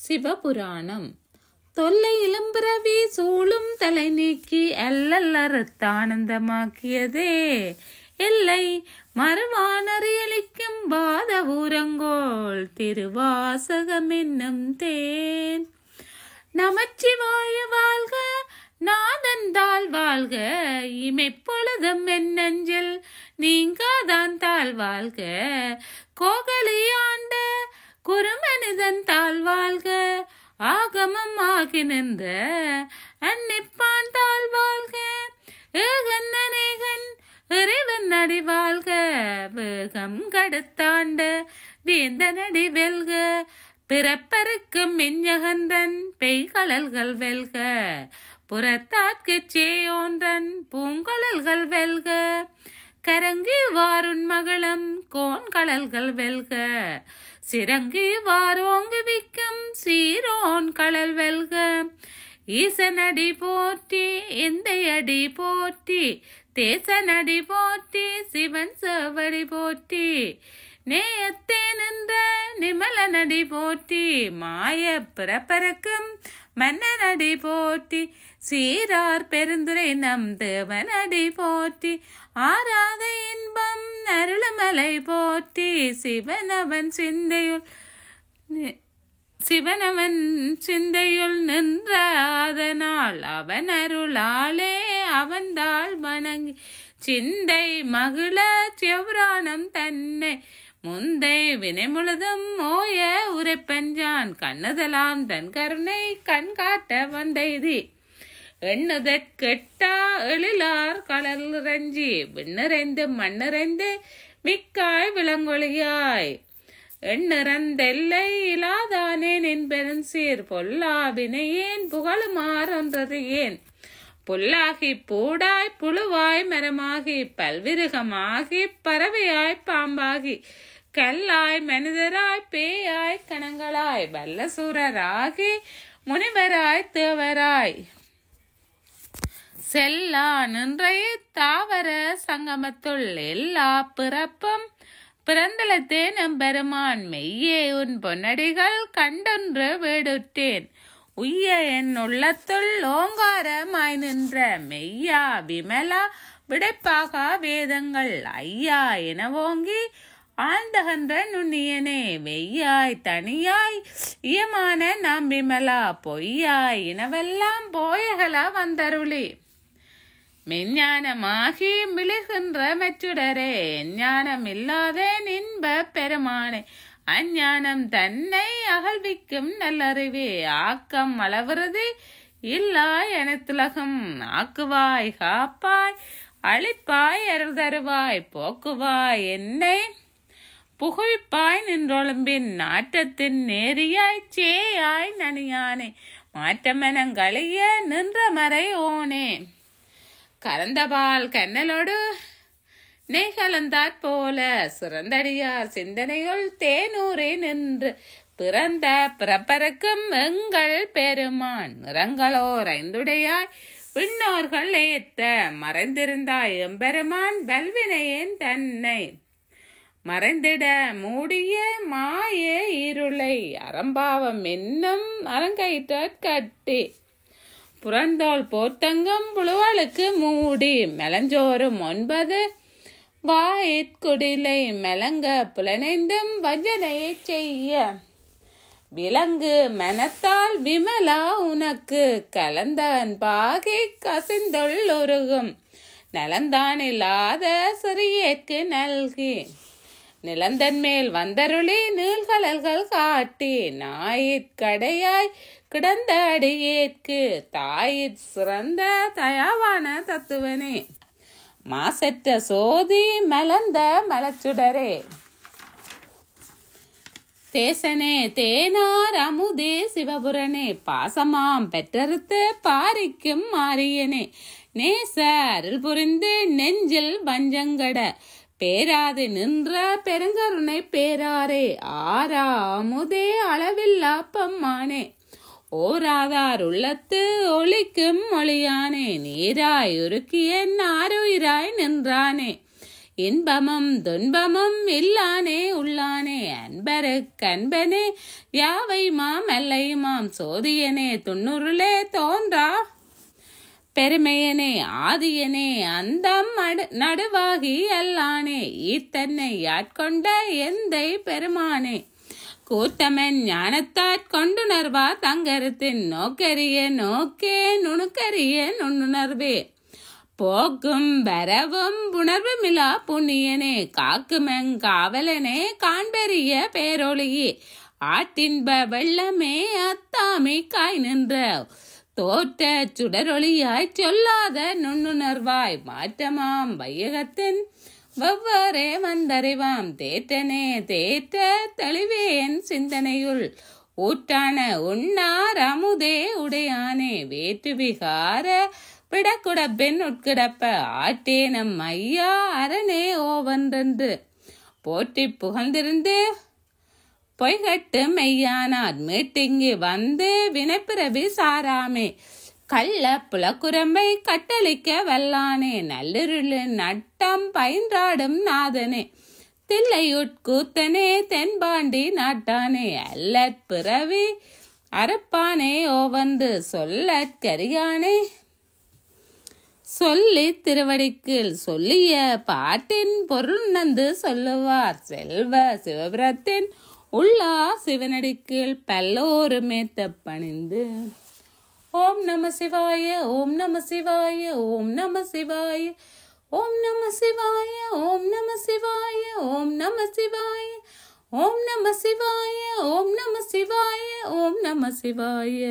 சிவபுராணம். தொல்லை இளம்பிறவி சூழும் தலை நீக்கி அல்லல்லறுத்தானந்தமாக்கியதே எல்லை மறுவானறியளிக்கும் பாத ஊரங்கோள் திருவாசகம் என்னும் தேன். நமச்சிவாய வாழ்க நாதந்தாள் வாழ்க இமைப்பொழுதும் என்னஞ்சல் நீங்காதான் தாழ் வாழ்க கோகலியாண்ட குருமனிதன் தாழ் வாழ்க ஆகமம் ஆகி நின்ற அன்னிப்பான் தாழ் வாழ்க ஏகன் அநேகன் இறைவன் அடி வாழ்க வேகம் கடத்தாண்ட வேந்தனடி வெல்க பிறப்பருக்கும் மிஞ்சகன்றன் பெய்கழல்கள் வெல்க புறத்தாற்கு சேயோன்றன் பூங்கழல்கள் வெல்க கரங்கி வாருண் மகளம் கோன்கழல்கள் வெல்க சிறங்கி வாரோங்கு விக்கும் சீரோன் கடல் வெல்க ஈசனடி போற்றி எந்தையடி போற்றி தேசனடி போற்றி சிவன் சேவடி போற்றி நேயத்தே நின்ற நிமலனடி போற்றி மாய பிறப்பறக்கும் மன்னனடி போற்றி சீரார் பெருந்துரை நம் தேவனடி போற்றி ஆராத இன்பம் அருளமலை போற்றி சிவனவன் சிந்தையுள் நின்ற அதனால் அவன் அருளாலே அவன்தாள் வணங்கி சிந்தை மகிழ செவ்ராணம் தன்னை முந்தை வினை முழுதும் ஓய உரைப்பஞ்சான் கண்ணுதலாம் தன் கருணை கண் காட்ட வந்தைதி எண்ணுதற்கெட்டா எழிலார் கடல் இறஞ்சி விண்ணிறைந்து மண்ணிறைந்து மிக்காய் விளங்கொழியாய் எண்ணிறந்தெல்லை இலாதானே நின் பெருஞ்சீர் பொல்லாவினை ஏன் புகழுமாறொன்றது ஏன் புல்லாகி பூடாய் புழுவாய் மரமாகி பல்விருகமாகி பறவையாய் பாம்பாகி கல்லாய் மனிதராய் பேயாய் கணங்களாய் வல்லசூரராகி முனிவராய் தேவராய் செல்லா நின்றைய தாவர சங்கமத்துள் எல்லா பிறப்பும் பிறந்தளத்தே நம்பெருமான் மெய்யே உன் பொன்னடிகள் கண்டொன்று வேடுற்றேன் உய்ய என் உள்ளத்துள் ஓங்காரமாய் நின்ற மெய்யா விமலா விடைப்பாக வேதங்கள் ஐயா என ஓங்கி ஆழ்ந்தகன்ற நுண்ணியனே வெய்யாய் தனியாய் இயமான நாம் விமலா பொய்யாய் இனவெல்லாம் போயகல வந்தருளி மெஞ்ஞானமாகி மிளிர்கின்ற மெச்சுடரே எஞ்ஞானம் இல்லாத இன்ப பெருமானே அஞ்ஞானம் தன்னை அகழ்விக்கும் நல்லறிவே ஆக்கம் அளவுறது இல்லா எனத்துலகம் ஆக்குவாய் காப்பாய் அழிப்பாய் அருள் தருவாய் போக்குவாய் என்னை புகுவிப்பாய் நின்றொழும்பின் நாட்டத்தின் நேரியாய் சேயாய் நனியானே மாற்றமெனங்களிய நின்ற மறை ஓனே கலந்தபால் கண்ணலோடு நெய் கலந்தாற் போல சிறந்தடியார் சிந்தனையுள் தேனூரே நின்று பிறந்த பிறப்பறக்கும் எங்கள் பெருமான் நிறங்களோர் ஐந்துடையாய் விண்ணோர்கள் ஏத்த மறைந்திருந்தாய் எம்பெருமான் வல்வினையேன் தன்னை மறைந்திட மூடிய மாய இருளை அறம்பாவம் என்னும் அரங்கயிற்ற கட்டி புறந்தோல் போர்த்தங்கம் புழுவலுக்கு மூடி மெலஞ்சோறும் 9 வாயிற்குடிலை மெலங்க புலனைந்தும் வஞ்சனையை செய்ய விலங்கு மனத்தால் விமலா உனக்கு கலந்த அன்பாகி கசிந்தொள் உருகும் நலந்தானில்லாத சிறியேற்கு நல்கி நிலந்தன் மேல் வந்தருளி நீள்கழல்கள் காட்டி நாயிற்கடையாய் கிடந்த அடியேற்கு தாயிற் சிறந்த தயாவான தத்துவனே மாசற்ற சோதி மலர்ந்த மலச்சுடரே தேசனே தேனார் அமுதே சிவபுரனே பாசமாம் பெற்றறுத்து பாரிக்கும் மாரியனே நேச அருள் புரிந்து நெஞ்சில் வஞ்சங்கட பேராது நின்ற பெருங்கருணை பேராரே ஆரா அமுதே அளவில்லா பம்மானே ஓராதார் உள்ளத்து ஒளிக்கும் மொழியானே நீராய் உருக்கிய நாருயிராய் நின்றானே இன்பமும் துன்பமும் இல்லானே உள்ளானே அன்பருக்கன்பனே யாவையுமாம் எல்லையுமாம் சோதியனே துன்னுருளே தோன்றா பெருமையனே ஆதியனே அந்தம் நடுவாகி அல்லானே ஈத்தன்னை ஆட்கொண்ட எந்தை பெருமானே கூத்தமன் ஞானத்தாற் கொண்டுணர்வா தங்கருத்தின் நோக்கரிய நோக்கே நுணுக்கரிய நுண்ணுணர்வே போக்கும் வரவும் உணர்வுமிலா புண்ணியனே காக்குமெங்காவலனே காண்பெரிய பேரொழியே ஆட்டின்ப வெள்ளமே அத்தாமை காய் நின்ற தோற்ற சுடரொளியாய் சொல்லாத நுண்ணுணர்வாய் மாற்றமாம் வையகத்தின் வெவ்வேறே வந்தறிவாம் தேற்றனே தேற்ற தெளிவேன் சிந்தனையுள் ஊற்றான உண்ணார் அமுதே உடையானே வேற்று விகார விடக்குடப்பெண் உட்கிடப்ப ஆட்டே நம் ஐயா அரணே ஓவன்றென்று போற்றி புகழ்ந்திருந்து பொய்கட்டு மெய்யானார் மீட்டிங்கி வந்து வினைப்பிறவி சாராமே கள்ள புலக்குரம்பை கட்டளிக்க வல்லானே நல்லிருளின் நட்டம் பயின்றாடும் நாதனே தில்லையுட்கூத்தனே தென்பாண்டி நாட்டானே அல்லற் பிறவி அறுப்பானே ஓவந்து சொல்லற்கரியானே சொல்லி திருவடிக்கில் சொல்லிய பாட்டின் பொருள் நந்து சொல்லுவார் செல்வ சிவபுரத்தின் உள்ளா சிவனடிக்கில் பல்லோருமேத்த பணிந்து ஓம் நம சிவாய ஓம் நம சிவாய ஓம் நம சிவாய ஓம் நம சிவாய ஓம் நம சிவாய ஓம் நம சிவாய ஓம் நம சிவாய ஓம் நம சிவாய ஓம் நம சிவாய